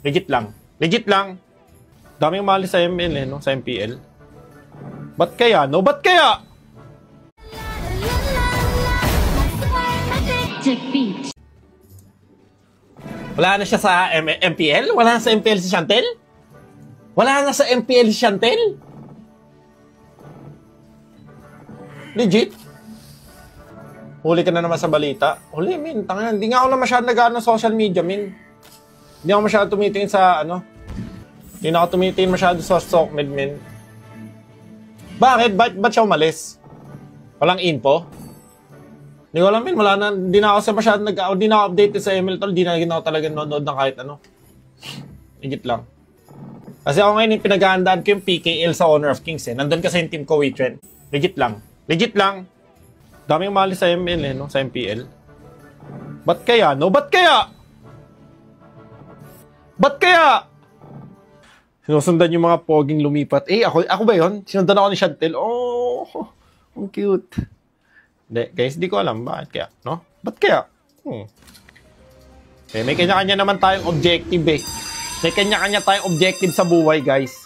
Legit lang. Legit lang. Daming mali sa ML eh, no? Sa MPL. Ba't kaya, no? Ba't kaya? Wala na siya sa MPL? Wala na sa MPL si Shantel? Wala na sa MPL si Shantel? Legit? Huli ka na naman sa balita. Huli, min. Tanga, hindi nga ako na masyadong nag-ano social media, min. Hindi ako masyadong tumitingin sa, hindi na ako tumitingin masyadong sa SOCMED, min. Bakit? Ba't siya umalis? Walang info? Hindi ko alam, min. Wala na, hindi na ako sa masyadong hindi na ako updated sa ML tol. Hindi na ako talaga nanonood ng kahit ano. Legit lang. Kasi ako ngayon, yung pinaghahandaan ko yung PKL sa Honor of Kings, eh. Nandun kasi yung team ko, Witren. Legit lang. Legit lang. Daming mali sa ML eh, no? Sa MPL. Ba't kaya, no? Ba't kaya? Ba't kaya? Sinusundan yung mga poging lumipat. Eh, ako ba yun? Sinundan ako ni Shantel. Oh, ang cute. Hindi, guys, di ko alam. Bakit kaya, no? Ba't kaya? Okay, may kanya-kanya naman tayong objective eh. May kanya-kanya tayong objective sa buhay, guys.